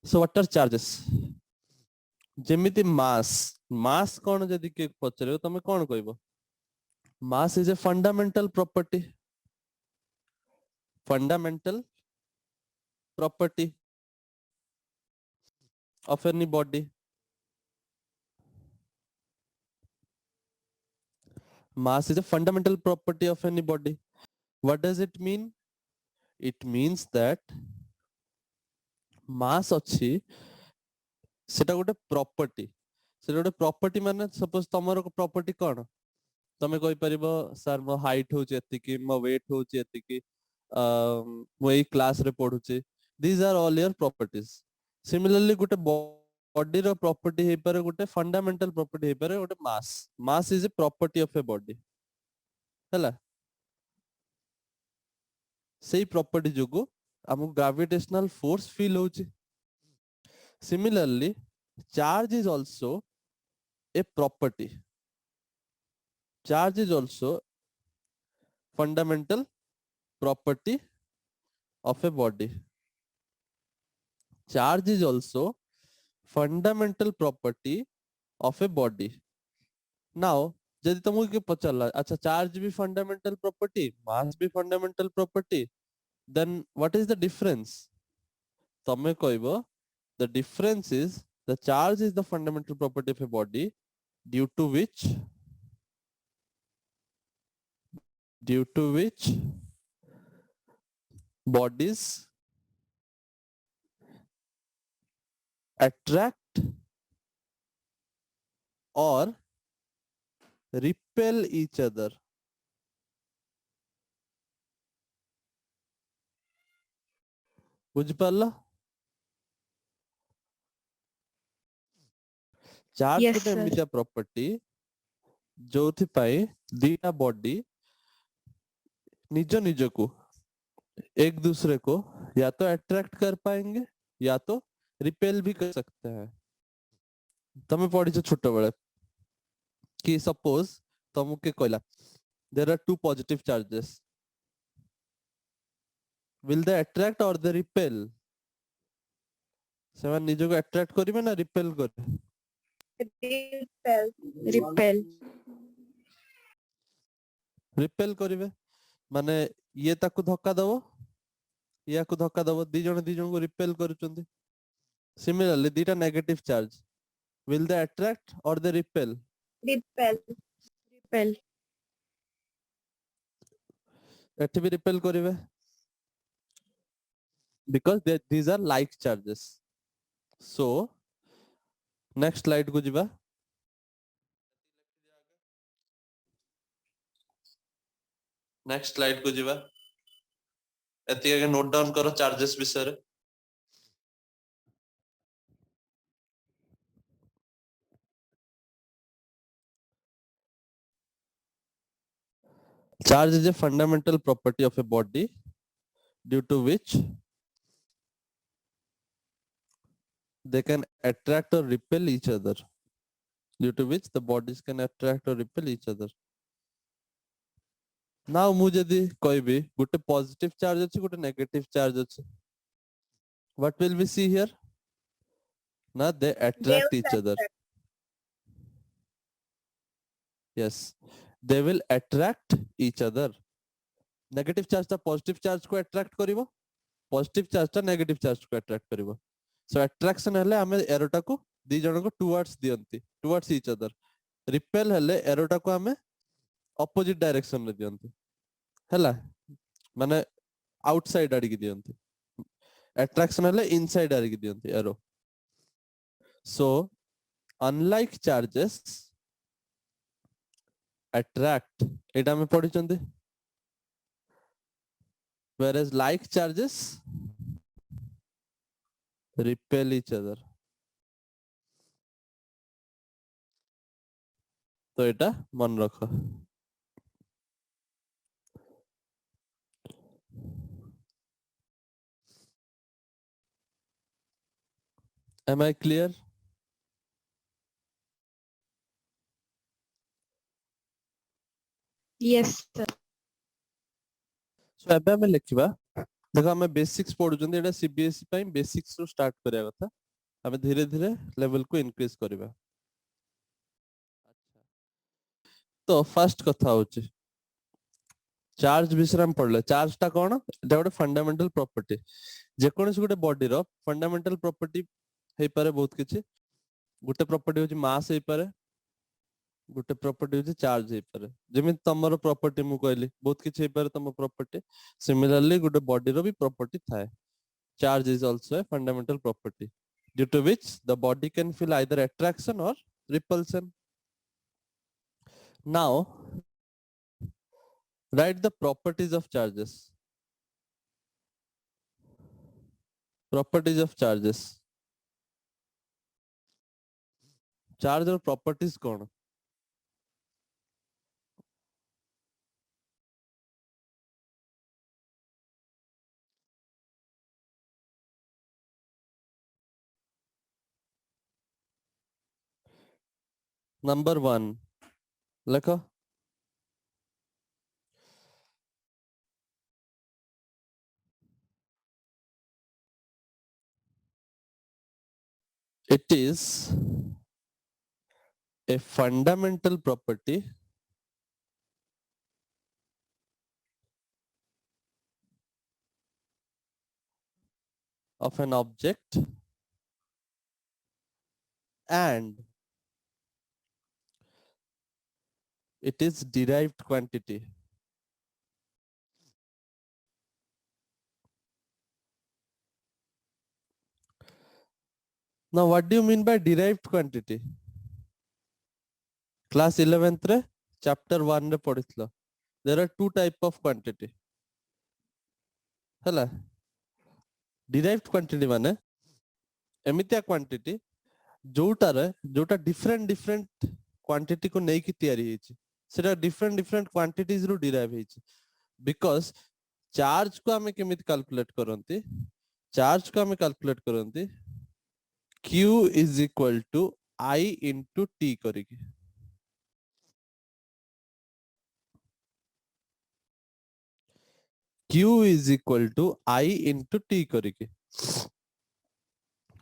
So what are charges? जेमिति mass कौन जदि के पचरे तमे कौन कहबो? Mass is a fundamental property of any body. Mass is a fundamental property of any body. What does it mean? It means that mass अच्छी सेटा गोटे property माने सपोज तमरो प्रॉपर्टी कौन तमे कहि परिबो सर मो हाइट होची एतिकी मो वेट होची एतिकी मो एई क्लास रे पढुची these are all your properties similarly गोटे बॉडी रो प्रॉपर्टी हे पारे गोटे फंडामेंटल प्रॉपर्टी हे पारे गोटे mass is a property of a body हैला सेही प्रॉपर्टी जोगु हमु ग्रेविटेशनल फोर्स फील होची similarly charge is also a property. Charge is also fundamental property of a body. Charge is also fundamental property of a body. Now, यदि तुमको के पचला अच्छा charge भी फंडामेंटल प्रॉपर्टी मास भी fundamental property then what is the difference तमे कहबो the difference is the charge is the fundamental property of a body due to which bodies attract or repel each other. बुझ पाला charge Yes, गोटे sir. एमितिया property जोथि पाई दीटा body निज को एक दूसरे को या तो अट्रैक्ट कर पाएंगे या तो रिपेल भी कर सकते हैं तमे पढ़ी छोट बेले कि सपोज तुमके कहला there are two positive charges will they attract और दे रिपेल से निज को अट्रैक्ट करिवे ना रिपेल करे रिपेल करिवे माने ये ताकू धक्का दबो या को धक्का दबो दी जण को रिपेल करूचंदी सिमिलरली दीटा negative charge will they attract और दे रिपेल एठी भी रिपेल करिवे because these are like charges so next slide को जिबा नेक्स्ट स्लाइड को जिबा एति आगे नोट डाउन करो चार्जेस विषय रे charge is a fundamental property of a body due to which they can attract or repel each other due to which the bodies can attract or repel each other now मु जदी कहबी गोटे positive charge अछि गोटे negative charge अछि what will we see here na they attract each other yes they will attract each other negative charge ता positive charge को attract करिवो पॉजिटिव चार्ज ता नेगेटिव चार्ज को अट्रैक्ट करिवो सो अट्रैक्शन हले हमें एरोटा को दी जण को टुवर्ड्स दियंती टुवर्ड्स ईच अदर रिपेल हले एरोटा को हमें ऑपोजिट डायरेक्शन रे दियंती हला माने आउटसाइड आडी की दियंती अट्रैक्शन हले इनसाइड आडी की दियंती arrow so unlike charges attract एटा में पढ़ी चंदी whereas like charges repel each other तो एटा मन रखो am I clear Yes, sir. so एबे में लिखिबा देखो हमें बेसिक्स पढुचंदी एटा सीबीएसई ପାଇଁ बेसिक्स रो स्टार्ट करिया कथा हमें धीरे धीरे लेवल को इंक्रीज करिबा। तो फर्स्ट कथा होची चार्ज विषय हम पढ़ले चार्ज टा कोन एटा गोटे फंडामेंटल प्रॉपर्टी जे कोनस गोटे बॉडी रो फंडामेंटल प्रॉपर्टी हे पारे बहुत किछि गोटे प्रॉपर्टी होची मास हे पारे गोटे प्रॉपर्टी होची चार्ज हे पारे जेमि तमरो प्रॉपर्टी मु कहली बहुत किछि हे पारे तम प्रॉपर्टी सिमिलरली गोटे बॉडी रो भी प्रॉपर्टी थाए charge is also a fundamental property due to which the body can feel either attraction or repulsion. Now write the properties of charges. Properties of charges. Charge और properties कौन? Number 1 लिखो it is a fundamental property of an object and it is derived quantity. Now what do you mean by derived quantity? Class 11th रे chapter 1 रे पढ़ितलो there are two type of quantity हला derived quantity माने एमितिया quantity जोटा different different quantity को नहीं की तैयारी ହେଇଛି सेटा डिफरेंट डिफरेंट क्वांटिटीज रो डिराइव ହେଇଛି बिकॉज चार्ज को हमें केमिति कैलकुलेट करंती चार्ज को हमें कैलकुलेट करंती q is equal to I into t करिकी q is equal to I into t करिकी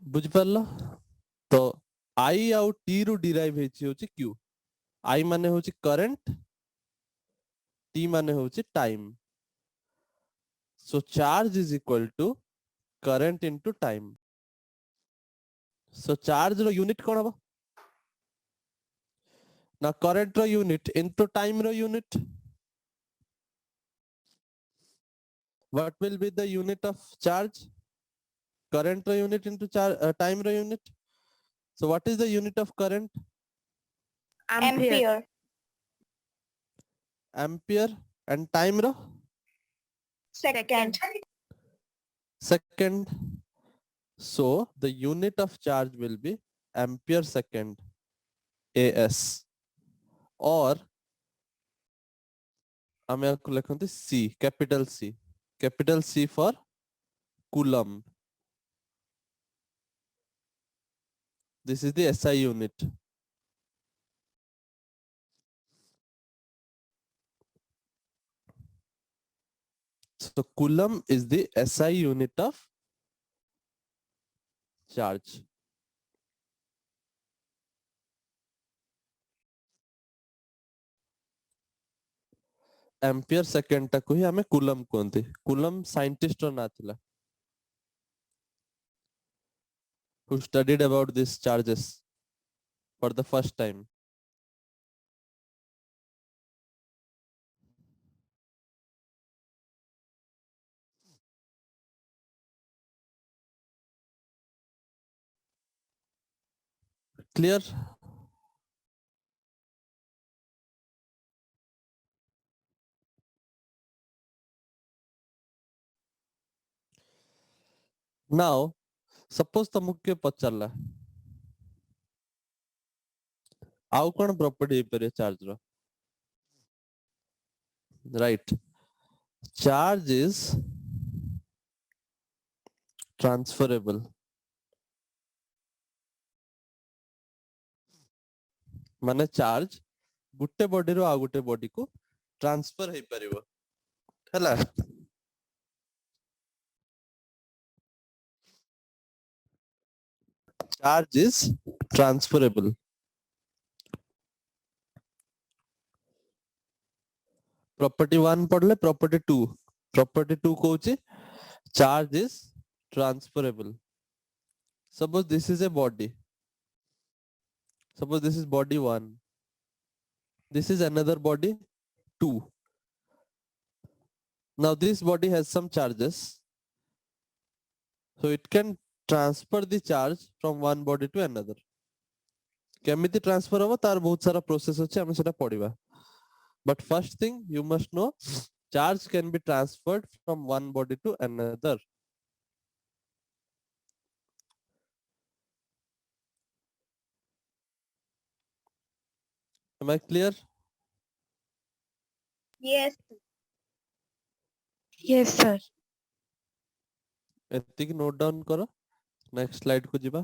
बुझ परलो तो I आउ t रो डिराइव ହେଇଛି होची q I माने होची करंट t माने होची time so charge is equal to current into time so charge रो यूनिट कोन हबो ना current रो यूनिट into time रो unit what will be the unit of charge current रो unit into time रो unit so what is the unit of current Ampere. ampere and time ro Second. second so the unit of charge will be ampere second as or हमें आपको लिखते c capital C for coulomb this is the SI unit so coulomb is the SI unit of charge ampere second तक ही हमें coulomb कहते coulomb scientist रो ना थिला who studied about these charges for the first time clear now suppose तमुके पचरला आउ कोन property पर चार्ज रो right charge is transferable माने चार्ज गुटे बॉडी रो आ गुटे बॉडी को ट्रांसफर हे परिबो हला charge is transferable. Property 1 पढ़ले property 2. Property 2 कहूची charge is transferable. Suppose this is a body. Suppose this is body 1. This is another body 2. Now this body has some charges. So it can transfer the charge from one body to another. केमिति transfer होबो तार बहुत सारा process अछि हम सेटा पढिबा. But first thing you must know charge can be transferred from one body to another. Am I clear? Yes. Yes, sir. एतिक note down करो. नेक्स्ट स्लाइड को जिबा.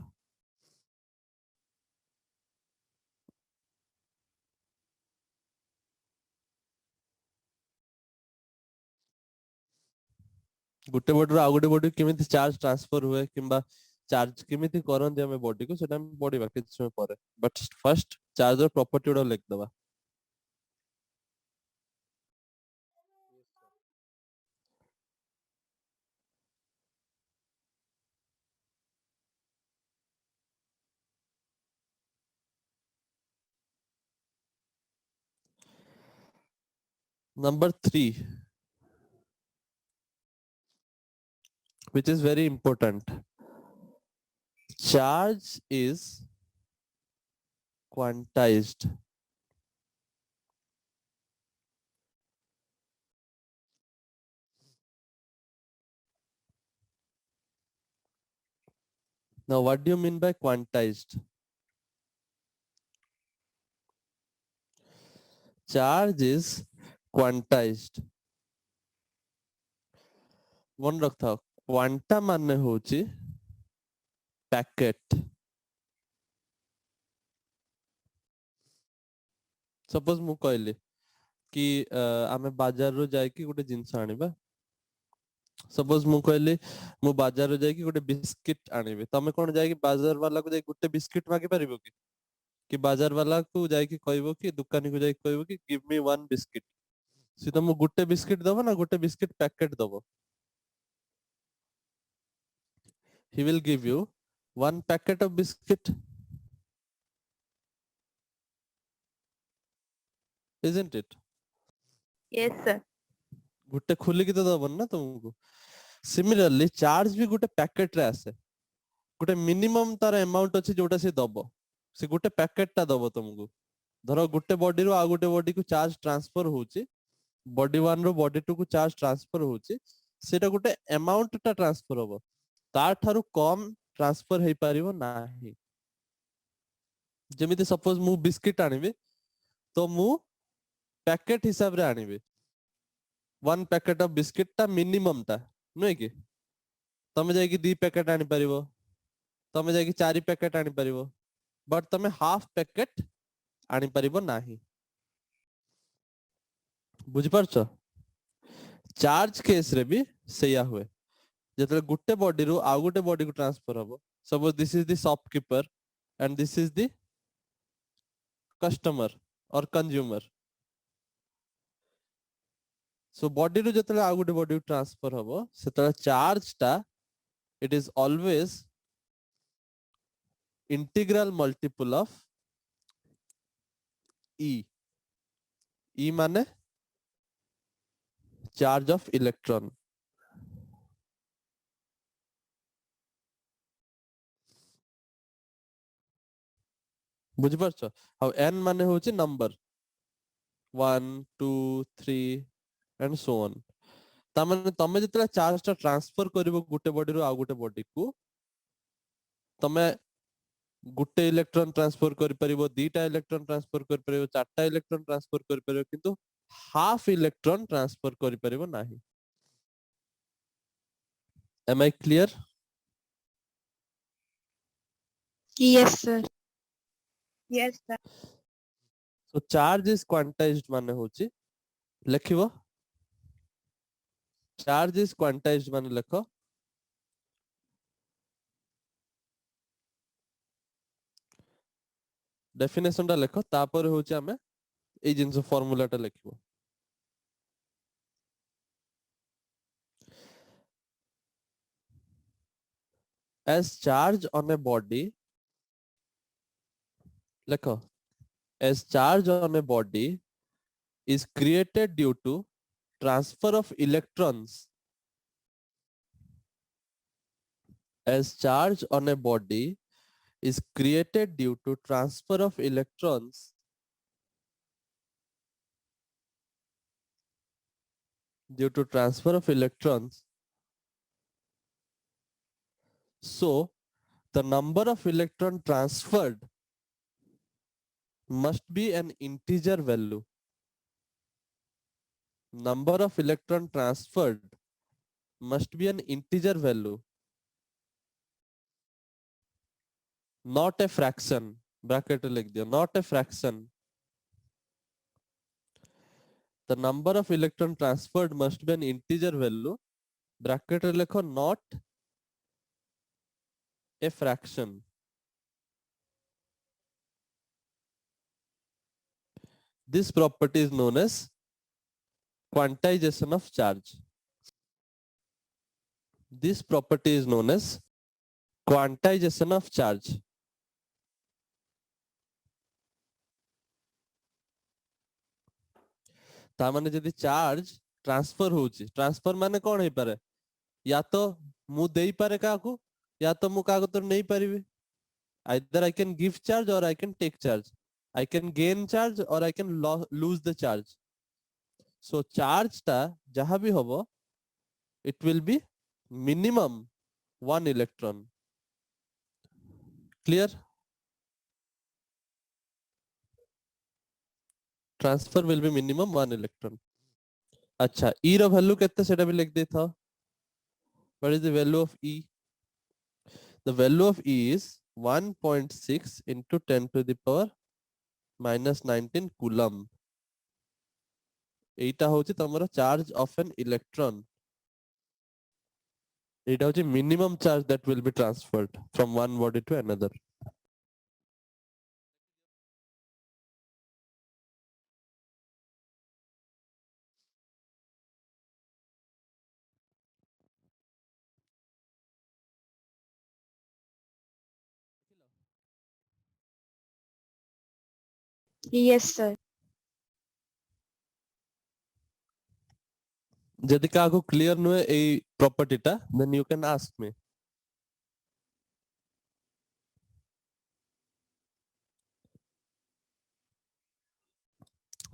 गुटे बॉडी आ गुटे बॉडी केमिति चार्ज ट्रांसफर हुए किंबा चार्ज केमिति करन जे हमें बॉडी को सेटा हम पढिबा किछ समय परे. बट फर्स्ट चार्जर प्रॉपर्टी उडा लिख दबा. Number 3, which is very important. Charge is quantized. Now, what do you mean by quantized? Charge is quantized. मन रखता क्वांटा माने होची पैकेट. सपोज मु कहली कि आमे बाजार रो जाय कि गोटे जिंस आनिबा. सपोज मु कहली मु बाजार रो जाय कि गोटे बिस्किट आनिबे. तमे कोन जाय कि बाजार वाला को जाय गोटे बिस्किट मागी परिबो कि बाजार वाला को जाय कि कहबो कि दुकानी को जाय कहबो कि गिव मी वन बिस्किट. सी तुम गोटे बिस्किट दबो ना गोटे बिस्किट पैकेट दबो. He will give you one packet of biscuit, isn't it? Yes, sir. गोटे खुली की तो दबन ना तुमको. Similarly charge भी गोटे पैकेट रे आसे. गोटे मिनिमम तार अमाउंट अछि जोटा से दबो. से गोटे पैकेट ता दबो तुमको. धरो गोटे बॉडी रो आ गोटे बॉडी को चार्ज ट्रांसफर होची. बॉडी 1 रो बॉडी 2 को चार्ज ट्रांसफर होची. सेटा गोटे अमाउंट ता ट्रांसफर होबो. तार थारु कम ट्रांसफर हेई परिबो नाही. जेमिति सपोज मु बिस्किट आनिबे तो मु पैकेट हिसाब रे आनिबे. वन पैकेट ऑफ बिस्किट ता मिनिमम ता नय कि तमे जाय कि 2 पैकेट आनि परिबो. तमे जाय कि 4 पैकेट आनि परिबो. बट तमे हाफ पैकेट आनि परिबो नाही. बुझि परछो. चार्ज केस रे भी सेया हुए. जेतले गुटे बॉडी रो आ गुटे बॉडी को ट्रांसफर हबो. Suppose this is the shopkeeper and this is the customer or consumer. So body रो जेतले आ गुटे बॉडी को ट्रांसफर हबो सेतले चार्ज ता it is always integral multiple of E. E माने चार्ज ऑफ इलेक्ट्रॉन. बुझि परछो. हाउ n माने होची नंबर 1 2 3 एंड सो ऑन. ता माने तमे जेतला चार्ज ता ट्रांसफर करिवो गुटे बॉडी रो आ गुटे बॉडी को तमे गुटे इलेक्ट्रॉन ट्रांसफर करि परिबो. दीटा इलेक्ट्रॉन ट्रांसफर करि परिबो. चारटा इलेक्ट्रॉन ट्रांसफर करि परिबो. किंतु हाफ इलेक्ट्रॉन ट्रांसफर करि परिबो नाही. Am I clear? Yes, sir. Yes, sir. So charge is quantized माने होची लेखिबो. चार्ज इज क्वांटाइज्ड माने लेखो डेफिनेशन टा लेख तापर होची हमें ए जिंस फार्मूला टा लिखबो as charge on a body lekho as charge on a body is created due to transfer of electrons as charge on a body is created due to transfer of electrons so the number of electron transferred must be an integer value. Number of electron transferred must be an integer value, not a fraction. Bracket लिख दिया, not a fraction. The number of electron transferred must be an integer value. Bracket लिखो not a fraction. This property is known as quantization of charge. This property is known as quantization of charge. ता माने जदि charge transfer होची transfer माने कोन हे पारे या तो मु देई पारे काकू या तो मु काको तो नहीं परिबे either I can give charge or I can take charge. I can gain charge or I can lose the charge. So charge ta jaha bhi hobo it will be minimum 1 electron. Clear? Transfer will be minimum 1 electron. अच्छा E रो value कितने सेटा भी लिख दे था. What is the value of E? The value of E is 1.6 into 10 to the power minus 19 coulomb. एटा होची तमरो charge of an electron. एटा होची minimum charge that will be transferred from one body to another. Yes, sir. जदि काको clear नुए a property टा then you can ask me.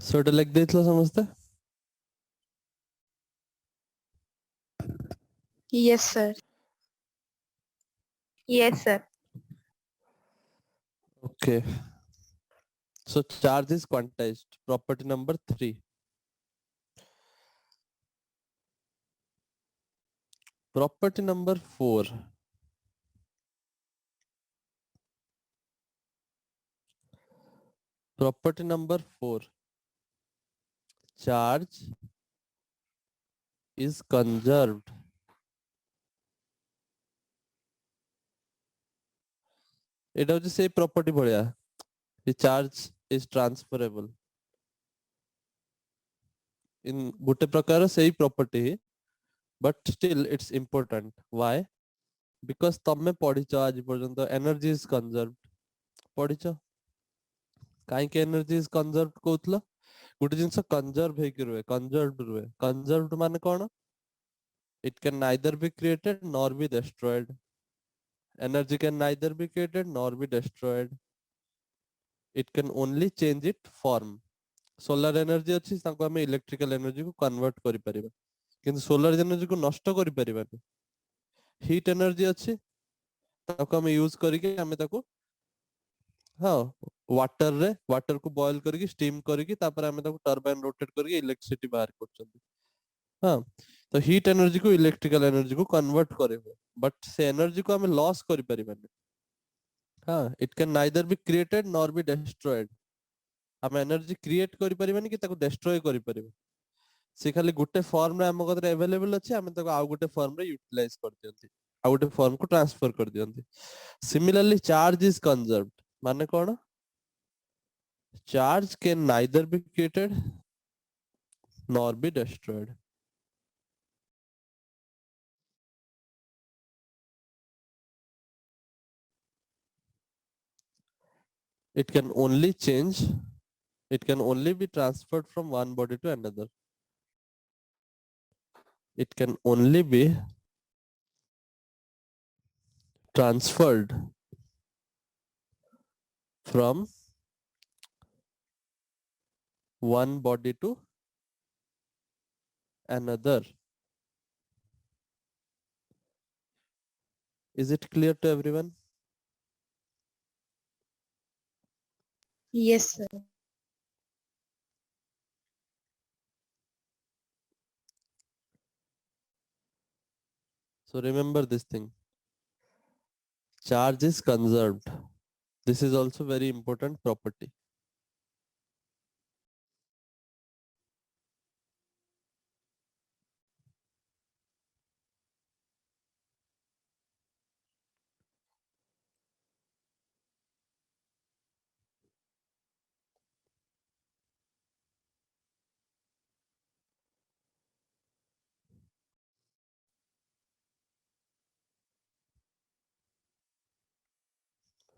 So एटा लिख देथलो समझते? Yes, sir. Yes, sir. Okay. So charge is quantized. Property number 3. Property number 4. Property number 4. Charge is conserved. এটা হচ্ছে সেই property ভলিয়া the charge is transferable. In ଗୋଟେ ପ୍ରକାର ସେଇ property but still it's important. Why? Because ତମେ ପଢିଛ ଆଜି ପର୍ଯ୍ୟନ୍ତ energy is conserved. ପଢିଛ କାହିଁକି energy is conserved କହୁଥିଲ ଗୋଟେ ଜିନିଷ conserve ହେଇକି ରୁହେ conserved ମାନେ କଣ it can neither be created nor be destroyed. Energy can neither be created nor be destroyed. It can only change its form. Solar energy ଅଛି ତାଙ୍କୁ ଆମେ electrical energy କୁ convert କରିପାରିବା କିନ୍ତୁ solar energy କୁ ନଷ୍ଟ କରିପାରିବାନି. Heat energy ଅଛି ତାକୁ ଆମେ use କରିକି ଆମେ ତାକୁ ହଁ water କୁ boil କରିକି steam କରିକି ତାପରେ ଆମେ ତାକୁ turbine rotate କରିକି electricity ବାହାର କରୁଛନ୍ତି. ହଁ ତ heat energy କୁ electrical energy କୁ convert କରିବ but ସେ energy କୁ ଆମେ loss କରିପାରିବାନି. ହଁ it can neither be created nor be destroyed. ଆମେ energy create କରିପାରିବାନି କି ତାକୁ destroy କରିପାରିବା. ସେ ଖାଲି ଗୋଟେ form ରେ ଆମ କତିରେ available ଅଛି ଆମେ ତାକୁ ଆଉ ଗୋଟେ form ରେ utilize କରିଦିଅନ୍ତି. ଆଉ ଗୋଟେ form କୁ transfer କରିଦିଅନ୍ତି. Similarly charge is conserved. ମାନେ କଣ? charge can neither be created nor be destroyed. It can only change, it can only be transferred from one body to another. It can only be transferred from one body to another. Is it clear to everyone? Yes, sir. So remember this thing. Charge is conserved. This is also very important property.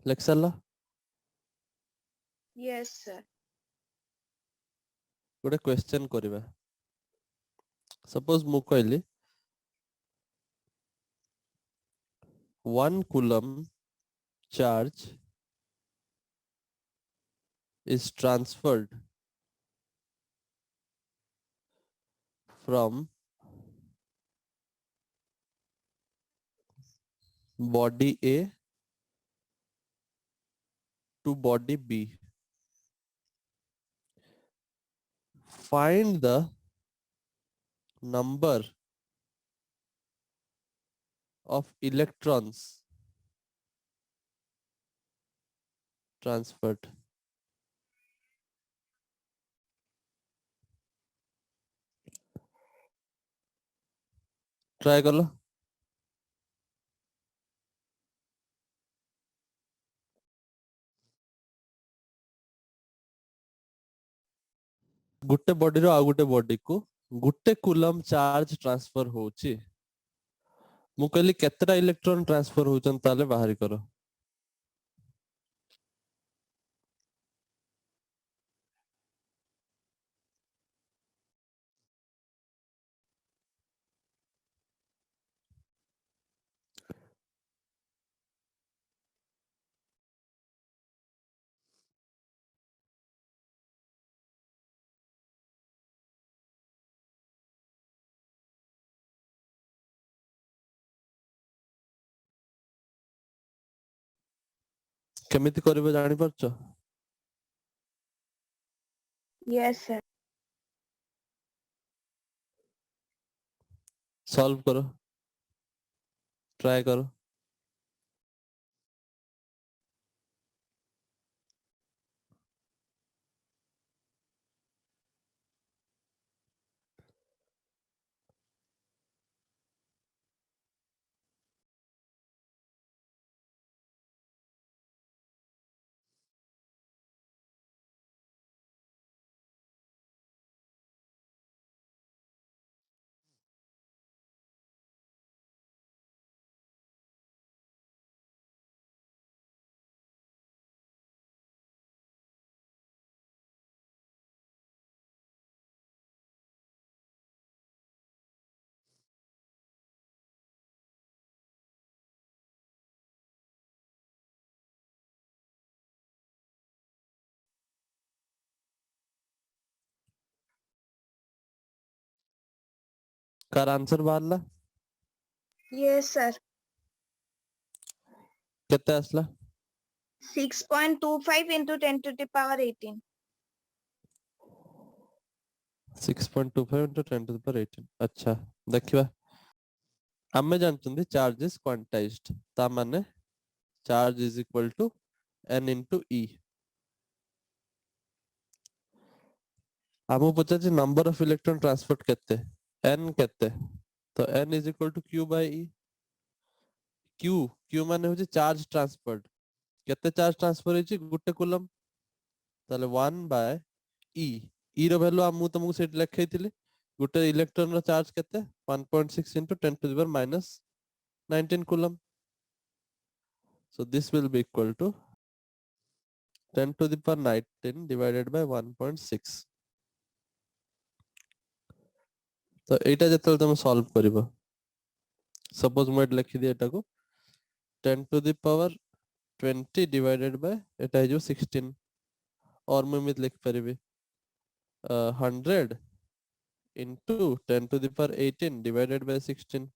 Lexalla, Yes, sir. ଗୋଟେ question କରିବା. Suppose ମୁଁ କହିଲି 1 coulomb charge is transferred from body A to body B. Find the number of electrons transferred. Try करो. गुटे body रो आउ गुटे body को गुटे coulomb charge transfer होची. मु कहली केतेटा इलेक्ट्रॉन ट्रांसफर होचन ताले बाहरी करो. केमिति करबे जानि परछो. Yes, sir. सॉल्व करो. ट्राई करो. कार आंसर बाहरला Yes, sir. केते आसला. 6.25 into 10 to the power 18. 6.25 into 10 to the power 18. अच्छा देखिबा. आमे जानचंदी चार्ज इज क्वांटाइज्ड. ता माने charge is equal to n into e. आमो पचाची नंबर ऑफ इलेक्ट्रॉन ट्रांसफर केते n केते. तो n is equal to q by e. q माने होची चार्ज ट्रांसफर्ड. केते चार्ज ट्रांसफर होची गुटे कूलम. ताले 1 बाय e e रो वैल्यू हम तुमको सेट लिखैथिली गुटे इलेक्ट्रॉन रो चार्ज केते 1.6 into 10 to the power minus 19 coulomb. So this will be equal to 10 to the power 19 divided by 1.6. तो एटा जतल तुम सॉल्व करिवो सपोज मैं लिखि दे एटा को 10 to the power 20 divided by एटा है जो 16 और मैं मित लिख परिबे 100 into 10 to the power 18 divided by 16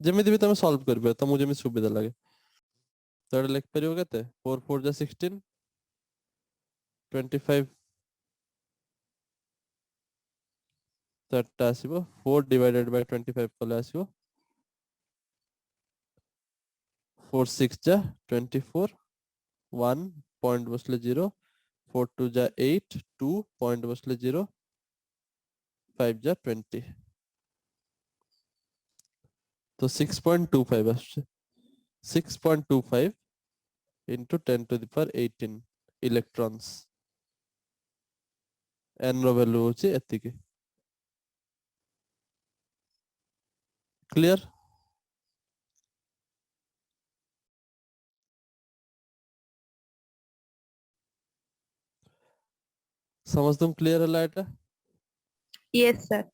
जेमिति भी तुम सॉल्व करबे त मुझे में सुविधा लागे तो एटा लिख परिबो केते 4 4 जा 16 25 तो एटा आसीबो 4 divided by 25 कले आसीबो 4 6 जा 24 1 पॉइंट बसले 0 4 2 जा 8 2 पॉइंट बसले 0 5 जा 20 तो 6.25 আসছে 6.25 into 10 to the power 18 electrons n row value होची एतिकी क्लियर समझतुम क्लियर हला एटा Yes, sir.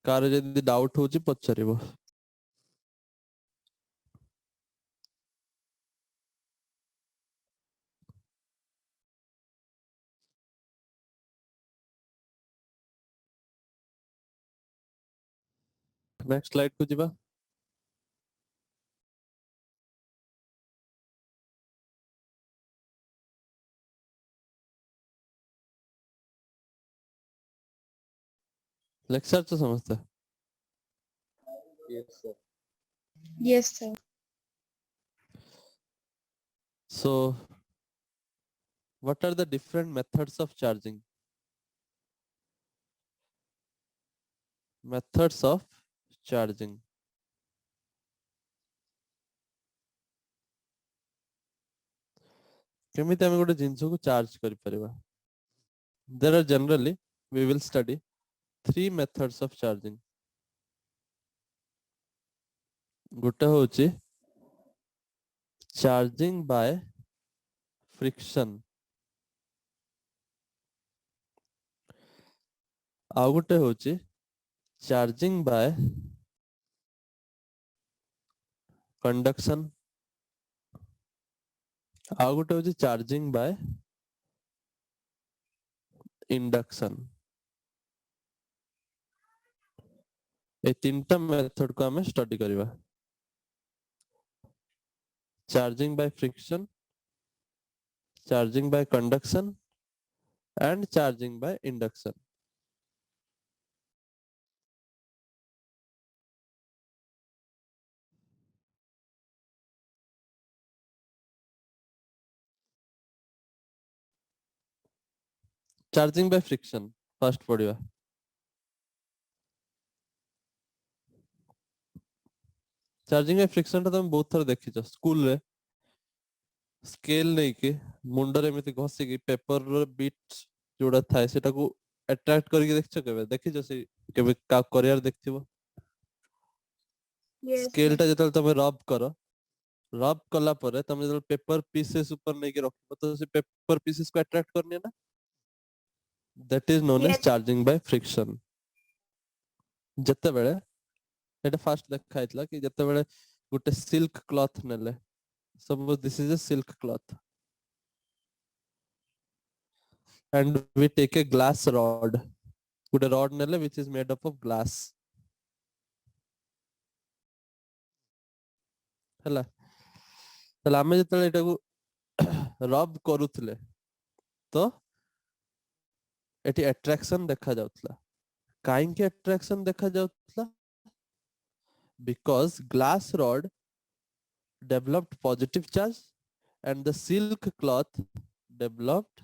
कार जदी डाउट होची पछारिबो नेक्स्ट स्लाइड को जिबा लेक्चर तो समझते Yes, sir. Yes, sir. so what are the different methods of charging methods of charging केमिति हम गोटे जिंस को चार्ज करि परिबा there are generally we will study three methods of charging गोटे होची charging by friction आ गोटे होची charging by conduction आ गोटे होची charging by induction ए तीनटा मेथड को हमें स्टडी करिबा charging by friction charging by conduction and charging by induction charging by friction first पढ़िबा चार्जिंग बाय फ्रिक्शन ता तुम बहुत थर देखिछ स्कूल रे स्केल नहीं के मुंडर एमिति घसी की पेपर रो बीट जोड़ा थाए सेटा को अट्रैक्ट करके देखछ केबे देखिछ से केबे का करियर देखथिबो Yes, स्केल sir. टा जतल तमे रब करो रब कला परे तमे जतल पेपर पीसेस ऊपर नहीं के रखबो तो से पेपर पीसेस को अट्रैक्ट करने ना that is known as Yes. Charging by friction जत्ते बेले एटा फास्ट देखा आइतला कि जत्ते बेले गुटे सिल्क क्लॉथ नेले suppose this is a silk cloth and we take a glass rod Gute rod नेले which is made up of glass हला तला हमें जतले एटा को रब करूथले तो एटी अट्रैक्शन देखा जाउतला काइन के अट्रैक्शन देखा जाउतला because glass rod developed positive charge and the silk cloth developed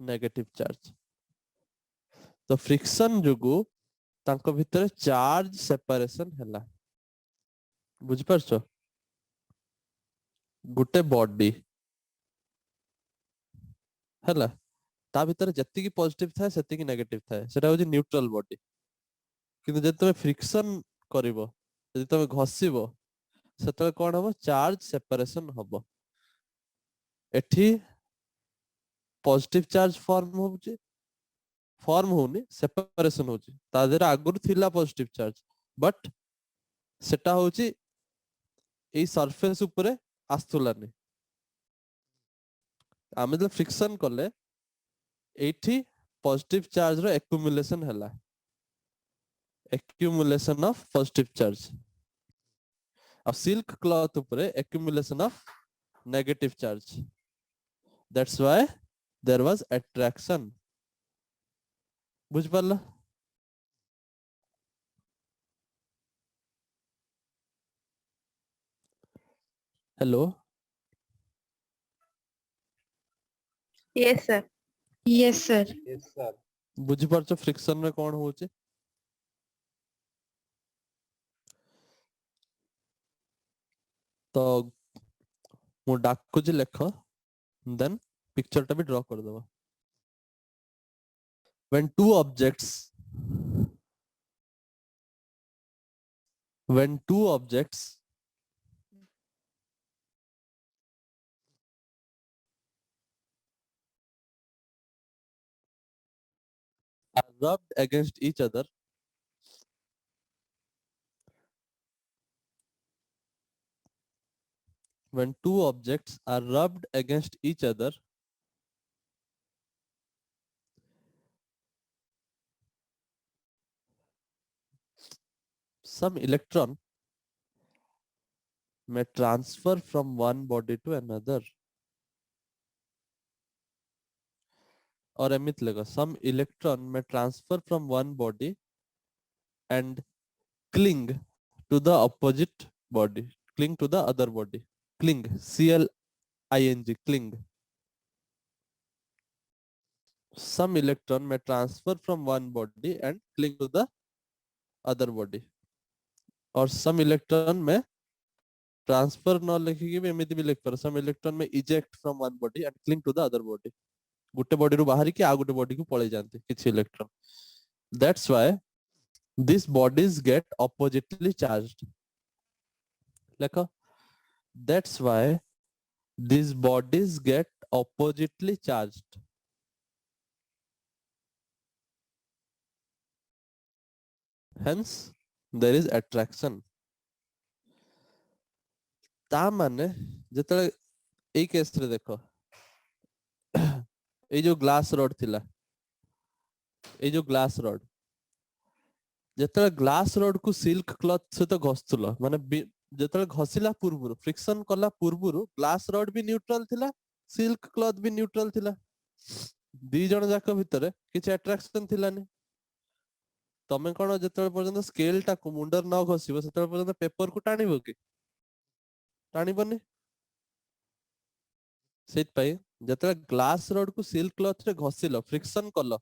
negative charge तो फ्रिक्शन जुगु तांको भितर चार्ज सेपरेशन हैला बुझ परछो गुटे बॉडी हैला ता भितर जत्ती की पॉजिटिव थाए सेत्ती की नेगेटिव थाए सेटा होची न्यूट्रल बॉडी किंतु जब तुम फ्रिक्शन करिवो जदि तुम घसिबो सेतले कोन हबो चार्ज सेपरेशन हबो एठी पॉजिटिव चार्ज फॉर्म होनी सेपरेशन होची ता देर आगुर थिला पॉजिटिव चार्ज बट सेटा होची एई सरफेस ऊपरे आस्तुलानी आमे जब फ्रिक्शन करले एठी पॉजिटिव चार्ज रो एक्युमुलेशन हैला accumulation of positive charge of silk cloth upare accumulation of negative charge that's why there was attraction बुझ पारला hello Yes, sir. Yes, sir. बुझ पारछो फ्रिक्शन रे कोन होचे तो मु डाकु जे लेख देन पिक्चर टा भी ड्रॉ कर दबो when two objects when two objects are rubbed against each other when two objects are rubbed against each other some electron may transfer from one body to another or एमित लेगा some electron may transfer from one body and cling to the opposite body cling to the other body cling cling some electron may transfer from one body and cling to the other body or some electron may transfer न लिखिकी भी एमिति भी लिख पर some electron may eject from one body and cling to the other body Gute body रु बाहरी कि आ गुटे बॉडी को पळे जानते किछि electron that's why these bodies get oppositely charged लेखो that's why these bodies get oppositely charged hence there is attraction ता माने जेतले एई केस रे देखो ए जो ग्लास रॉड थिला ए जो ग्लास रॉड जेतले ग्लास रॉड को सिल्क क्लॉथ से तो घसतुलो माने जेतले घसिला पूर्वरु फ्रिक्शन कला पूर्वरु ग्लास रॉड भी न्यूट्रल थिला सिल्क क्लॉथ भी न्यूट्रल थिला दी जण जाक भितरे किछ अट्रैक्शन थिलानी तमे कोन जेतले पर्यंत स्केल टा को मुंडर न घसिबो सेतले पर्यंत पेपर को टाणीबो कि टाणीबोनी सेत पई जेतले ग्लास रॉड को सिल्क क्लॉथ रे घसिलो फ्रिक्शन कलो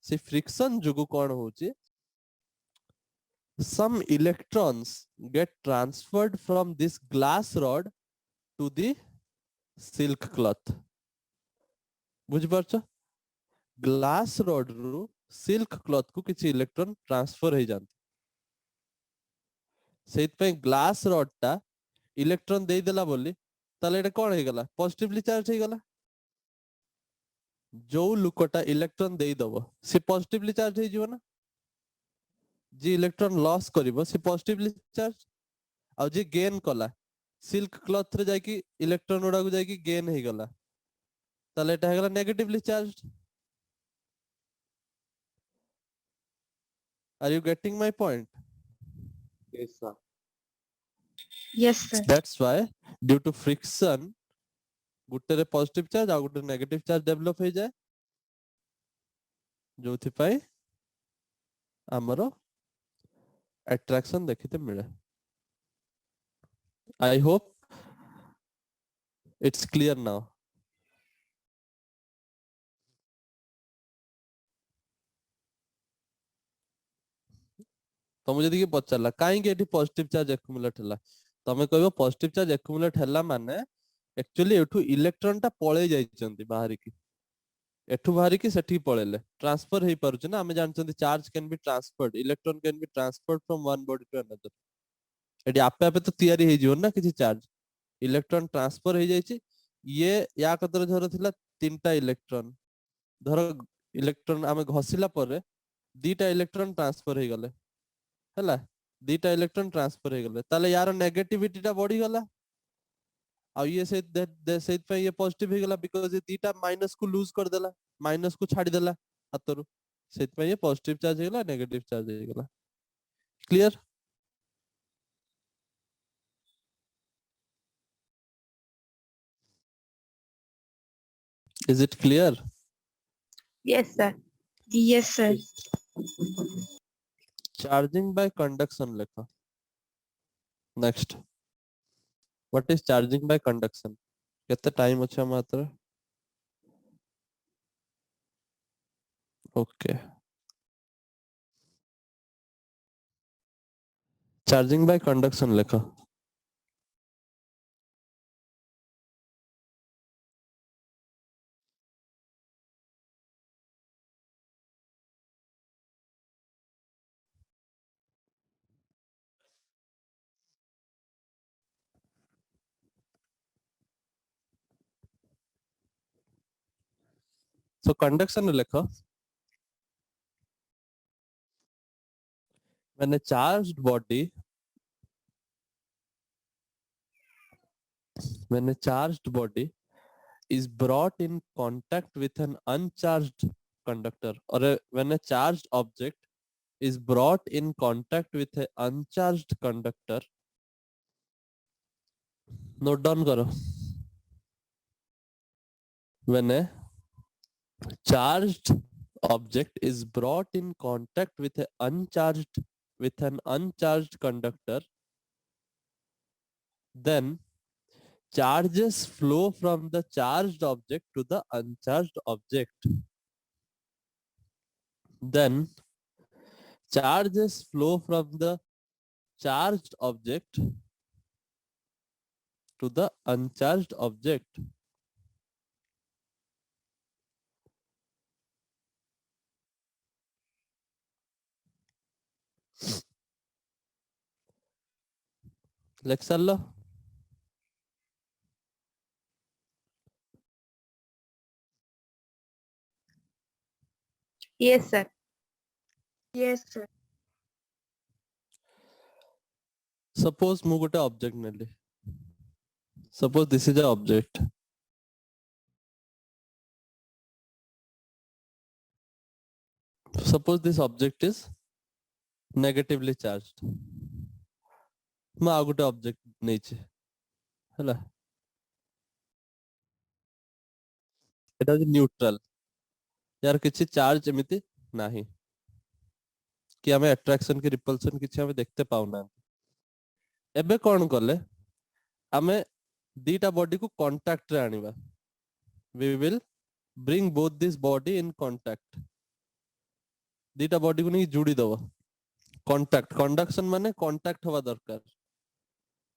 से फ्रिक्शन जुगु कोन होची some electrons get transferred from this glass rod to the silk cloth बुझ पारछो ग्लास रॉड रु सिल्क क्लॉथ को किछि इलेक्ट्रॉन ट्रांसफर हे जानते सेत पे ग्लास रॉड टा इलेक्ट्रॉन दे देला बोली ताले एटा कोन हे गला पॉजिटिवली चार्ज हे गला जो लुकोटा इलेक्ट्रॉन दे दबो से पॉजिटिवली चार्ज हे जीवना जी इलेक्ट्रॉन लॉस करिवो से पॉजिटिवली चार्ज आ जे गेन कला सिल्क क्लॉथ रे जाई कि इलेक्ट्रॉन उडा को जाई कि गेन हे गला ताले एटा हे गला negatively charge are you getting my point Yes, sir. Yes, sir. that's why due to friction गुटे रे पॉजिटिव चार्ज आ गुटे नेगेटिव चार्ज डेवलप हे जाए जोथि पाई हमरो अट्रैक्शन देखिते मिले I hope it's clear now ତମକୁ ଯଦି କିଏ ପଚାରିଲା କାହିଁକି ଏଠି ପଜିଟିଭ ଚାର୍ଜ ଏକ୍ୟୁମୁଲେଟ ହେଲା, ତମେ କହିବ ପଜିଟିଭ ଚାର୍ଜ ଏକ୍ୟୁମୁଲେଟ ହେଲା ମାନେ ଆକ୍ଚୁଆଲି ଏଠୁ ଇଲେକ୍ଟ୍ରନ ଟା ପଳେଇ ଯାଇଛନ୍ତି ବାହାରିକି, ଏଠୁ ବାହାରିକି ସେଠିକି ପଳେଇଲେ ଟ୍ରାନ୍ସଫର ହେଇପାରୁଛି ନା, ଆମେ ଜାଣିଛନ୍ତି charge can be transferred, electron can be transferred from one body to another. ଏଠି ଆପେ ଆପେ ତ ତିଆରି ହେଇଯିବ ନା କିଛି ଚାର୍ଜ, ଇଲେକ୍ଟ୍ରନ ଟ୍ରାନ୍ସଫର ହେଇଯାଇଛି, ଇଏ ୟା କତରେ ଧର ଥିଲା 3ଟା ଇଲେକ୍ଟ୍ରନ, ଧର ଇଲେକ୍ଟ୍ରନ ଆମେ ଘଷିଲା ପରେ 2ଟା ଇଲେକ୍ଟ୍ରନ ଟ୍ରାନ୍ସଫର ହେଇଗଲେ ହେଲା, 2ଟା ଇଲେକ୍ଟ୍ରନ ଟ୍ରାନ୍ସଫର ହେଇଗଲେ, ତାହେଲେ ୟାର ନେଗେଟିଭିଟି ଟା ବଢିଗଲା, ଆଉ ଇଏ ସେଇଥିପାଇଁ ଇଏ ପଜିଟିଭ ହେଇଗଲା, ବିକଜ ଏ 2ଟା ମାଇନସ କୁ ଲୁଜ କରିଦେଲା, ମାଇନସ କୁ ଛାଡିଦେଲା ହାତରୁ, ସେଇଥିପାଇଁ ଇଏ ପଜିଟିଭ ଚାର୍ଜ ହେଇଗଲା, ନେଗେଟିଭ ଚାର୍ଜ ହେଇଗଲା। Clear? Is it clear? Yes, sir. Yes, sir. Charging by conduction ଲେଖ। Next, what is charging by conduction? କେତେ ଟାଇମ ଅଛି ଆମ ହାତରେ? Okay. Charging by conduction ଲେଖ। So conduction ଲେଖ, when a charged body is brought in contact with an uncharged conductor, or when a charged object is brought in contact with an uncharged conductor, note down करो, when a charged object is brought in contact with an uncharged conductor, then charges flow from the charged object to the uncharged object. Then charges flow from the charged object to the uncharged object. ଲେଖି लो। Yes, sir. Yes, sir. Suppose ମୁଁ ଗୋଟେ object ନେଲି, suppose this is a object, suppose this object is negatively charged, ମୁଁ ଆଉ ଗୋଟେ object ନେଇଛି ହେଲା, ଏଟା ହଉଛି ନ୍ୟୁଟ୍ରାଲ, यार କିଛି ଚାର୍ଜ ଏମିତି ନାହିଁ କି ଆମେ ଆଟ୍ରାକ୍ସନ କି ରିପଲସନ କିଛି ଆମେ ଦେଖତେ ପାଉନାହାନ୍ତି। ଏବେ କଣ କଲେ ଆମେ ଦିଟା ବଡି କୁ କଣ୍ଟାକ୍ଟ ରେ ଆଣିବା, we will bring both this body in contact, ଦିଟା ବଡି କୁ ନେଇ ଯୋଡ଼ି ଦବ, କଣ୍ଟାକ୍ଟ, କଣ୍ଡକ୍ସନ ମାନେ କଣ୍ଟାକ୍ଟ ହବା ଦରକାର,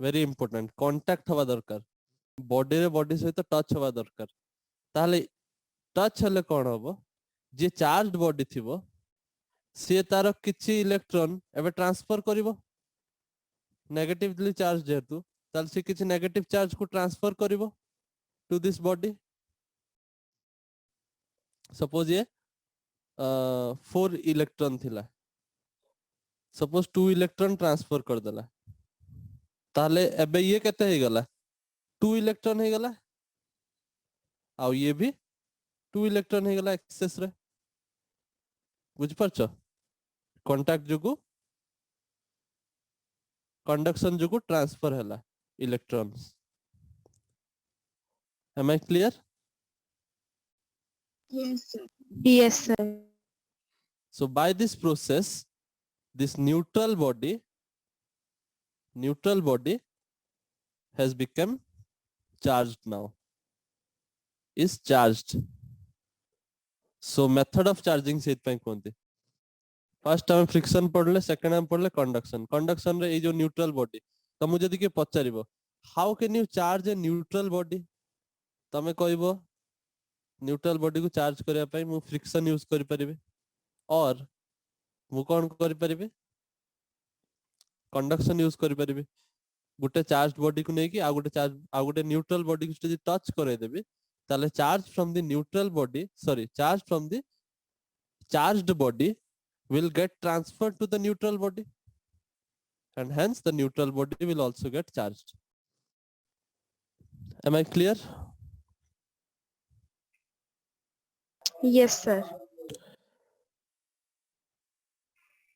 ଭେରି ଇମ୍ପୋର୍ଟାଣ୍ଟ, କଣ୍ଟାକ୍ଟ ହବା ଦରକାର, ବଡିରେ ବଡି ସହିତ ଟଚ୍ ହବା ଦରକାର, ତାହେଲେ ଟଚ୍ ହେଲେ କଣ ହବ, ଯିଏ ଚାର୍ଜଡ ବଡି ଥିବ ସିଏ ତାର କିଛି ଇଲେକ୍ଟ୍ରନ ଏବେ ଟ୍ରାନ୍ସଫର କରିବ, ନେଗେଟିଭଲି ଚାର୍ଜ ଯେହେତୁ, ତାହେଲେ ସେ କିଛି ନେଗେଟିଭ ଚାର୍ଜ କୁ ଟ୍ରାନ୍ସଫର କରିବ ଟୁ ଦିସ୍ ବଡି। ସପୋଜ ये 4 इलेक्ट्रॉन थिला, सपोज 2 इलेक्ट्रॉन ट्रांसफर कर देला, ताले एबे ये केते हे गला 2 इलेक्ट्रॉन हे गला, आउ ये भी 2 इलेक्ट्रॉन हे गला एक्सेस रे, बुझ परछो, कांटेक्ट जुगु कंडक्शन जुगु ट्रांसफर हैला electrons. Am I clear? Yes, sir. Yes, sir. So by this process, this neutral body has become charged now, is charged. So method of charging से इतना ही कौन थी? फर्स्ट टाइम फ्रिक्शन पढ़ले second time पढ़ले conduction conduction रे ए जो न्यूट्रल बॉडी तो मुझे जदि के पचारिबो how can you charge a neutral body तमे कहइबो न्यूट्रल बॉडी को चार्ज करिया पई मु फ्रिक्शन यूज करि परिबे और मु कोन करि परिबे कंडक्शन यूज करि परिबे गुटे चार्ज बॉडी को नेकी आ गुटे न्यूट्रल बॉडी को जदि टच करे देबी ताले charge from the neutral body sorry charge from the charged body will get transferred to the neutral body and hence the neutral body will also get charged. Am I clear? Yes, sir.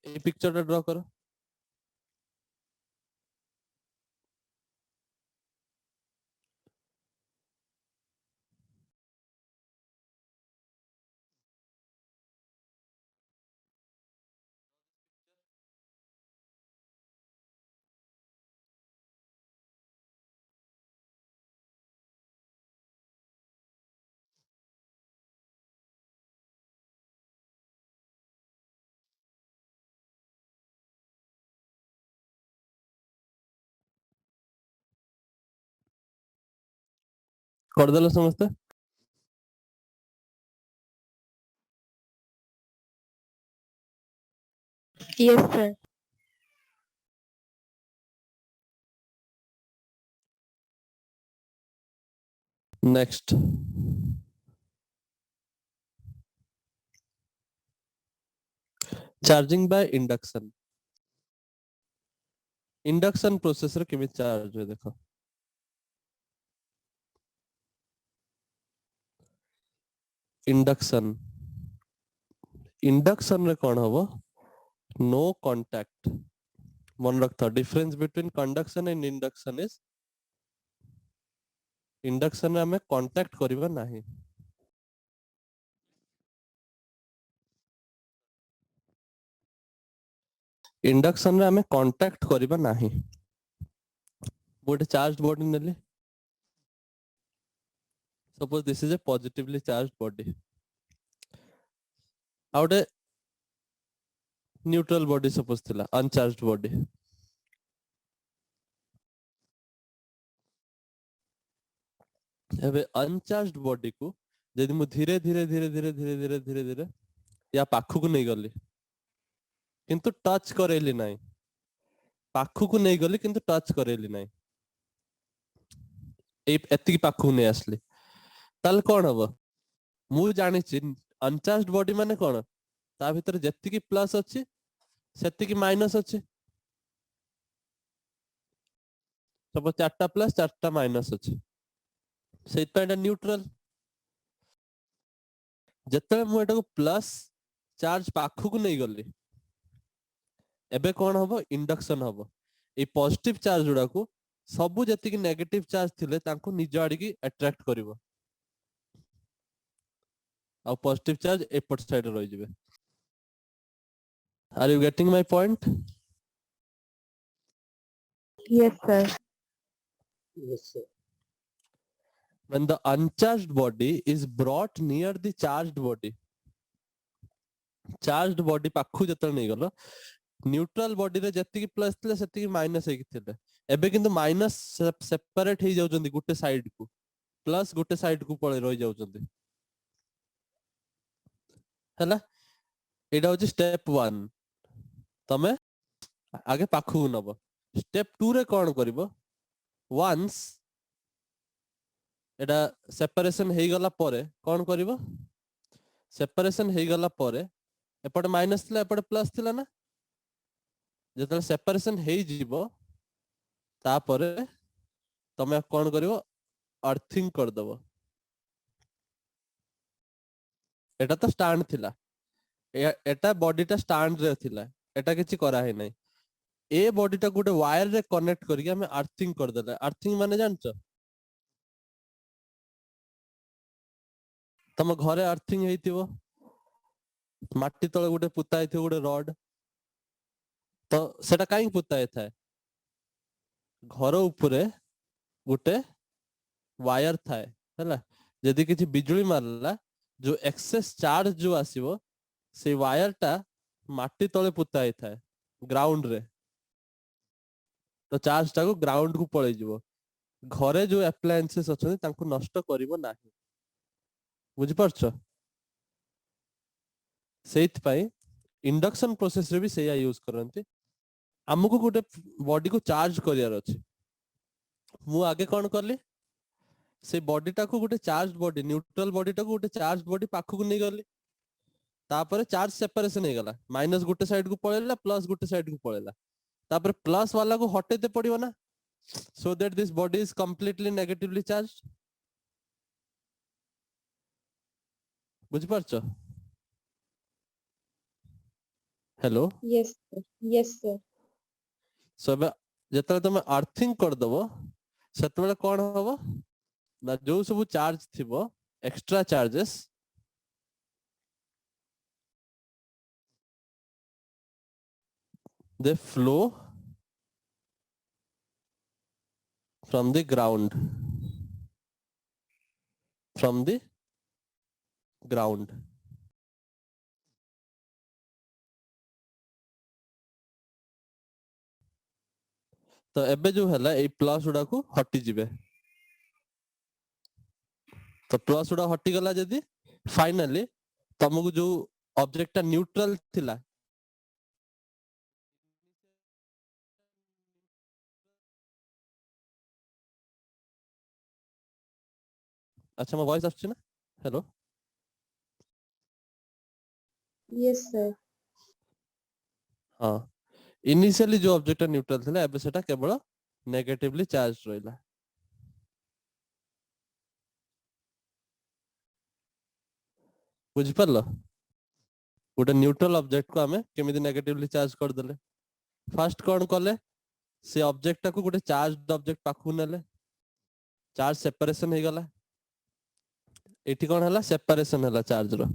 ये picture टा draw करो कर देलो समझते Yes, sir. Next charging by induction induction प्रोसेसर केमी charge हुए देखो इंडक्शन इंडक्शन रे कौन हबो नो कांटेक्ट मन रख था difference between conduction and induction is induction रे हमें कांटेक्ट करिबा नाही इंडक्शन रे हमें कांटेक्ट करिबा नाही गोटे चार्ज बॉडी नेली suppose this is a positively charge body आउटे न्यूट्रल बॉडी सपोज थिला अनचार्ज्ड बॉडी एबे अनचार्ज्ड बॉडी को यदि मु धीरे धीरे धीरे धीरे धीरे धीरे धीरे धीरे या पाखु को नहीं गली किंतु टच करेली नाही पाखु को नहीं गली किंतु टच करेली नाही ए एतिकी पाखु नहीं आसली ताल कोन हबो मु जानि छि अनचार्ज्ड बॉडी माने कोन ता भीतर जेतिकी प्लस अछि सेतिकी माइनस अछि सब चारटा प्लस चारटा माइनस अछि सेत पे न्यूट्रल जतले मु एटा को प्लस चार्ज पाखु को नहीं गली एबे कोन हबो इंडक्शन हबो ए पॉजिटिव चार्ज जुडा को सबु जतिकी नेगेटिव चार्ज थिले तांको निज आडी की अट्रैक्ट करिवो आ पॉजिटिव चार्ज एपट साइड रहि जिवे are you getting my point Yes, sir. Yes, sir. when the uncharged body is brought near the charged body पाखु जतल नहीं गलो न्यूट्रल बॉडी रे जति प्लस थिले सेति माइनस हे थिले एबे किंतु माइनस सेपरेट हे जाउ जंदी गुटे साइड को प्लस गुटे साइड को पळे रहि जाउ जंदी हला एडा होची स्टेप 1 तमे आगे पाखु नबो स्टेप 2 रे कोन करबो वंस एडा सेपरेशन हे गला परे कोन करबो सेपरेशन हे गला परे एपटे माइनस थिला एपटे प्लस थिला ना जतले सेपरेशन हे जीवो तापरे तमे कोन करिवो अर्थिंग कर दबो एटा तो स्टैंड थिला एटा बॉडीटा स्टैंड रे थिला एटा किछि करा हे नै ए बॉडीटा गुटे वायर रे कनेक्ट करके हमें अर्थिंग कर देला अर्थिंग माने जानछो तम घरे अर्थिंग हेतिवो माटी तळे गुटे पुता हेतिवो गुटे रॉड तो सेटा काई पुता हे थाए घर ऊपरे गुटे वायर थाए हैला यदि किछि बिजुली मारला जो एक्सेस चार्ज जो आसीबो से वायर टा माटी तले पुता ही थाए ग्राउंड रे तो चार्ज टाको ग्राउंड को पळै जिवो घरे जो एप्लायंसेस अछन तांको नष्ट करिवो नाही बुझि परछो सेथ पई इंडक्शन प्रोसेस रे भी सेया यूज करंती हमको गोटे बॉडी को चार्ज करियार अछि मु आगे कोन करली से बॉडी टाको गोटे चार्ज बॉडी न्यूट्रल बॉडी टाको गोटे चार्ज बॉडी पाखु को नै गली तापर चार्ज सेपरेशन हे गला माइनस गोटे साइड को पळेला प्लस गोटे साइड को पळेला तापर प्लस वाला को हटेते पड़िबो ना so that this body is completely negatively charged बुझि परछो hello Yes, sir. Yes, sir. So जेतले तुम अर्थिंग कर दबो सेतबेले कोन होबो ना जो सब चार्ज थिबो extra charges they flow from the ground तो एबे जो हला ए प्लस गुडा को हटी जिवे तो प्लस गुडा हटी गला जदी फाइनली तुमको जो ऑब्जेक्ट न्यूट्रल थिला अच्छा मैं वॉइस आछी ना हेलो Yes, sir. हां इनिशियली जो ऑब्जेक्ट न्यूट्रल थिला एबे सेटा केवल नेगेटिवली चार्ज रहिला बुझि परलो गोटे न्यूट्रल ऑब्जेक्ट को हमें केमिति नेगेटिवली चार्ज कर देले फर्स्ट कोन करले से ऑब्जेक्ट को गोटे चार्ज ऑब्जेक्ट पाखु नेले चार्ज सेपरेशन हे गला एठी कोन हला सेपरेशन हला चार्ज रो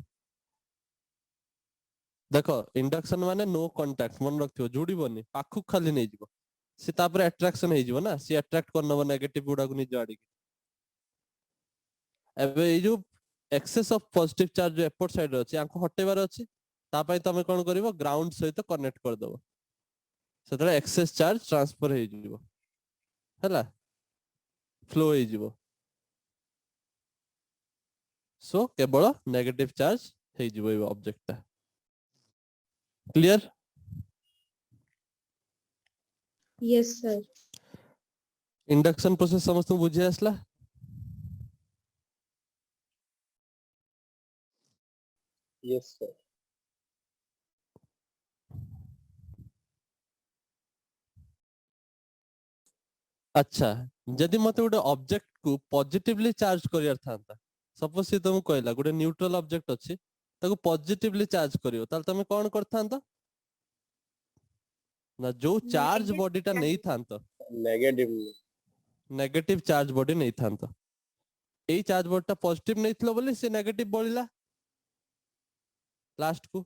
देखो इंडक्शन माने नो कांटेक्ट मन रखथियो जुड़ीबोनी पाखु खाली नै जिवो से तापर अट्रैक्शन हे जिवो ना से अट्रैक्ट करनबो नेगेटिव गुडा को निज आडी एबे ए जो एक्सेस ऑफ पॉजिटिव चार्ज जो एपोर्ट साइड अछि आंको हटेबार अछि ता पई तमे कोन करिवो ग्राउंड सहित कनेक्ट कर दबो सेतले एक्सेस चार्ज ट्रांसफर हे जिवो हला फ्लो हे जिवो सो केवल नेगेटिव चार्ज हे जिवो ए object clear Yes, sir. Induction process समस्त बुझी आसला Yes, sir. अच्छा जदि मते गोटे ऑब्जेक्ट को पॉजिटिवली चार्ज करियार थांता सपोज से तुम कहला गोटे न्यूट्रल ऑब्जेक्ट अछि ताको पॉजिटिवली चार्ज करियो ताल तमे कोन करथांता ना जो चार्ज Negative बॉडी टा charge. नहीं थांता Negative. नेगेटिव चार्ज बॉडी नहीं थांता एई चार्ज बॉडी टा पॉजिटिव नहीं थलो बोली से नेगेटिव बोलिला लास्ट को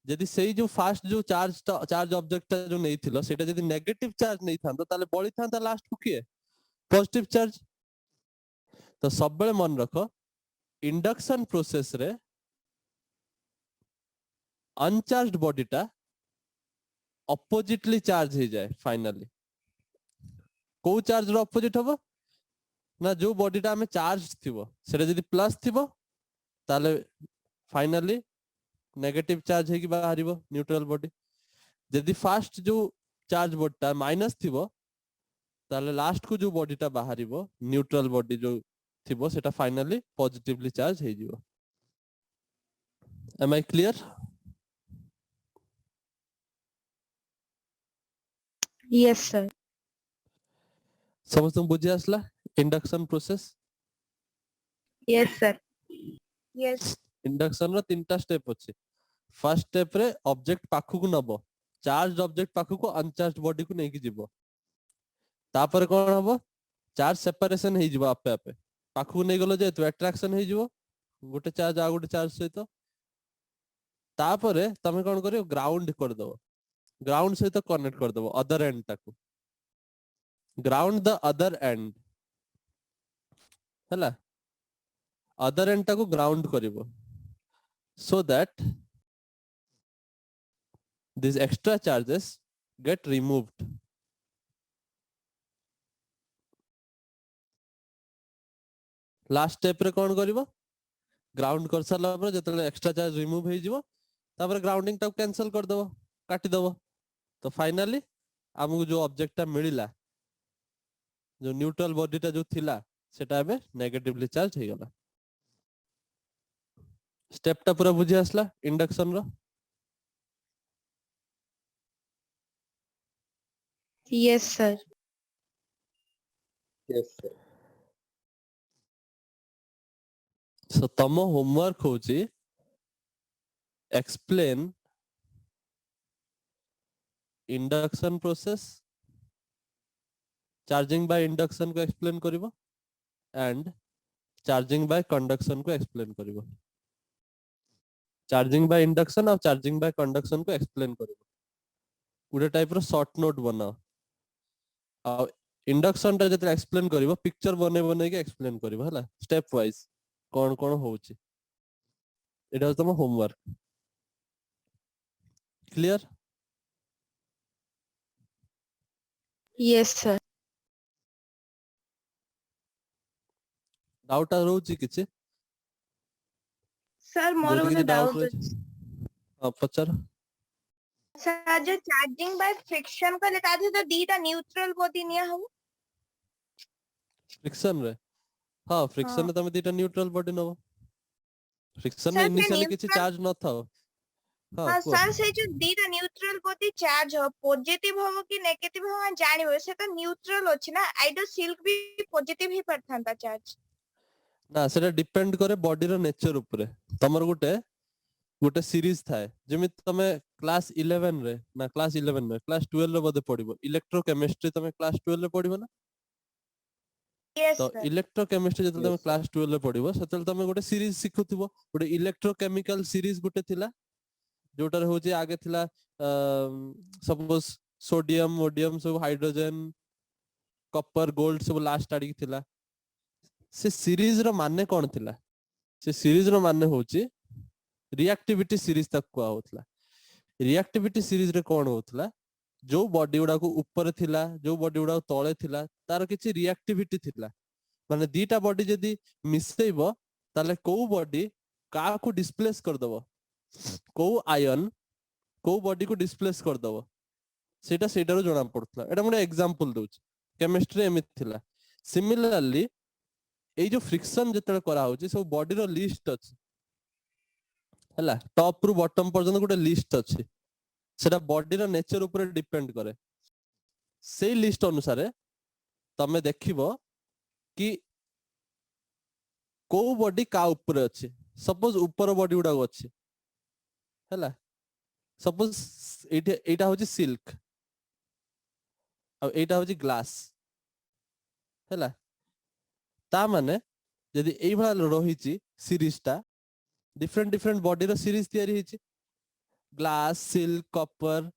यदि सेई जो फास्ट जो चार्ज ऑब्जेक्ट जो नहीं थिलो सेटा यदि नेगेटिव चार्ज नहीं थांतो ताले बॉडी थांता लास्ट को किए पॉजिटिव चार्ज तो सब बेले मन रखो इंडक्शन प्रोसेस रे अनचार्ज्ड बॉडी टा ऑपोजिटली चार्ज हो जाए फाइनली को चार्ज रो ऑपोजिट हबो ना जो बॉडी टा हमें चार्ज थिबो सेटा यदि प्लस थिबो ताले फाइनली नेगेटिव चार्ज है कि बाहरिबो न्यूट्रल बॉडी यदि फास्ट जो चार्ज बॉडी टा माइनस थिबो ताले लास्ट को जो बॉडी टा बाहरिबो न्यूट्रल बॉडी जो थिबो सेटा फाइनली पॉजिटिवली चार्ज हे जिवो am I clear Yes, sir. समस्त बुझी आसला induction process Yes, sir. Yes. Induction रो तीनटा स्टेप अछि फर्स्ट स्टेप रे ऑब्जेक्ट पाखु को नबो चार्ज ऑब्जेक्ट पाखु को अनचार्ज बॉडी को नेकी जिवो तापर कोन हबो चार्ज सेपरेशन हे जिवो आपे आपे पाखु नै गलो जे तो अट्रैक्शन हे जिवो गोटे चार्ज आ गोटे चार्ज सहित तापर तमे कोन करियो ग्राउंड कर दो ग्राउंड सहित कनेक्ट कर दो अदर एंड ताकू ग्राउंड द अदर एंड हला अदर एंड ताकू ग्राउंड करिवो so that these extra charges get removed. Last step रे कौन करिवो ग्राउंड कर सारला पर जतले एक्स्ट्रा चार्ज रिमूव हे जिवो तापर ग्राउंडिंग टा कैंसिल कर दबो काटी दबो तो फाइनली हमको जो ऑब्जेक्ट टा मिलिला जो न्यूट्रल बॉडी टा जो थिला सेटा एबे नेगेटिवली चार्ज हे गला स्टेप टा पूरा बुझी आसला इंडक्शन रो Yes, sir. Yes, sir. So तम होमवर्क होची explain induction process charging by induction को एक्सप्लेन करिवो एंड चार्जिंग बाय कंडक्शन को एक्सप्लेन करिवो चार्जिंग बाय इंडक्शन और चार्जिंग बाय कंडक्शन को एक्सप्लेन करिवो पूरे टाइप रो शॉर्ट नोट बनाओ आ इंडक्शन टा जते एक्सप्लेन करिवो पिक्चर बने बने के एक्सप्लेन करिवो हला स्टेप वाइज कौन कौन होची एटा तम homework clear Yes, sir. Doubt रहउची किछि सर मोर जदि गोटे किछि डाउट डाउट रहउची हां पचार सर जो चार्जिंग बाय फ्रिक्शन कले ताजे तो दीटा न्यूट्रल बॉडी निया हो फ्रिक्शन रे हां फ्रिक्शन हाँ। रे तमे दीटा न्यूट्रल बॉडी नबो फ्रिक्शन सर, में से इनिशियली किछि neutral- चार्ज न थाओ हां हाँ कुह। सर से जो दीटा न्यूट्रल बॉडी चार्ज हो पॉजिटिव हो कि नेगेटिव हो जानिबो से तो न्यूट्रल अछि ना आइडर सिल्क भी पॉजिटिव ही पड़थांता चार्ज ना सेटा डिपेंड करे बॉडी रो नेचर ऊपर तमर गुटे गुटे सीरीज थाए जेमि तमे क्लास 11 रे ना क्लास 11 रे क्लास 12 रे बदे पढिबो इलेक्ट्रोकेमिस्ट्री तमे क्लास 12 रे पढिबो ना यस तो सर इलेक्ट्रोकेमिस्ट्री जतले तमे Yes, sir. क्लास 12 रे पढिबो सेतले तमे गुटे सीरीज सिखुथिबो गुटे इलेक्ट्रोकेमिकल सीरीज गुटे थिला जोटार होची आगे थिला सपोज सोडियम मोडियम सब हाइड्रोजन कॉपर गोल्ड सब लास्ट आडी थिला से सीरीज रो माने कोन थिला से सीरीज रो माने होची रिएक्टिविटी सीरीज तक को होतला रिएक्टिविटी सीरीज रे कोन होतला जो बॉडी गुडा को ऊपर थिला जो बॉडी गुडा तळे थिला तार किछि रिएक्टिविटी थिला माने दीटा बॉडी जदी मिसेइबो ताले को बॉडी का को डिस्प्लेस कर दबो को आयन को बॉडी को डिस्प्लेस कर दबो सेटा सेटारो जणा पड़तला एटा मोर एग्जांपल दोछ केमिस्ट्री एमित थिला सिमिलरली ए जो फ्रिक्शन जतले करा होची सब बॉडी रो लिस्ट अछि हला टॉप रु बॉटम पर्यंत गोटे लिस्ट अछि सेटा बॉडी रो नेचर ऊपर डिपेंड करे से लिस्ट अनुसार तमे देखिबो कि को बॉडी का ऊपर अछि सपोज ऊपर बॉडी उडा अछि हला सपोज एटा होची सिल्क आ एटा होची ग्लास हला ता माने यदि एई भला रहिची सीरीज टा डिफरेंट डिफरेंट बॉडी रो सीरीज तयारी हिची ग्लास सिल्क कॉपर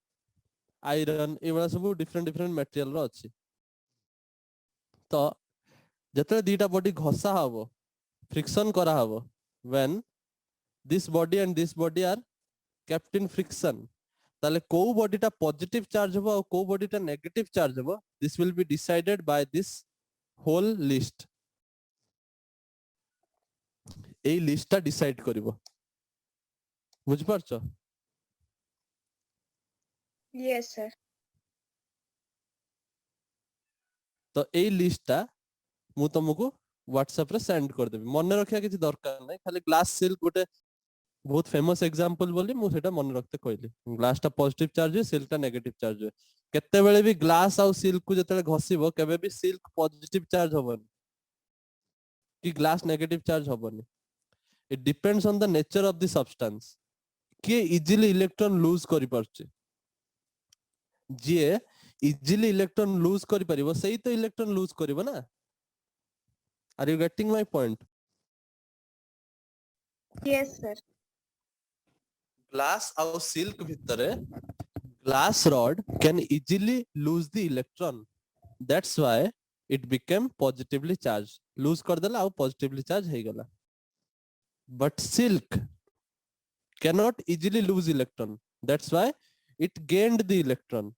आयरन एवला सब डिफरेंट डिफरेंट मटेरियल रो अछि तो जतले दीटा बॉडी घसा हबो फ्रिक्शन करा हबो when this body and this body are kept in friction ताले को बॉडीटा पॉजिटिव चार्ज हबो और को बॉडीटा नेगेटिव चार्ज हबो this will be decided by this whole list ए लिस्टटा डिसाइड करिवो बुझ परछो यस सर तो ए लिस्टटा मु तुमको व्हाट्सएप रे सेंड कर देबी मन रखिया किछि दरकार नै खाली ग्लास सिल्क गोटे बहुत फेमस एग्जांपल बोली मु सेटा मन रखते कहली ग्लास टा पॉजिटिव चार्ज है सिल्क टा नेगेटिव चार्ज है केते बेले भी ग्लास और सिल्क को जतले घसिबो केबे भी सिल्क पॉजिटिव चार्ज होबनी कि ग्लास नेगेटिव चार्ज होबनी it depends on the nature of the substance के इजीली इलेक्ट्रॉन लूज करि परचे जे इजीली इलेक्ट्रॉन लूज करि परिबो सेही तो इलेक्ट्रॉन लूज करिवो ना are you getting my point yes sir glass और सिल्क भितरे glass rod can easily lose the electron that's why it became positively charged lose कर देला और positively charged हे गला but silk cannot easily lose electron that's why it gained the electron.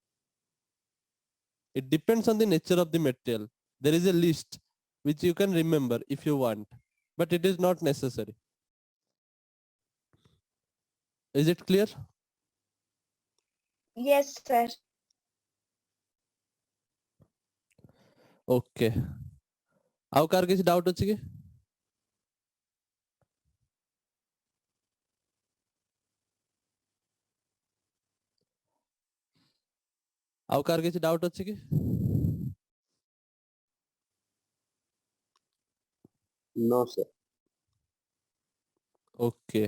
It depends on the nature of the material. There is a list which you can remember if you want, but it is not necessary. Is it clear? Yes, sir. Okay. ଆଉ କାହାର କିଛି doubt ଅଛି କି? ଆଉ କାହାର କିଛି doubt ଅଛି କି? No, sir. Okay.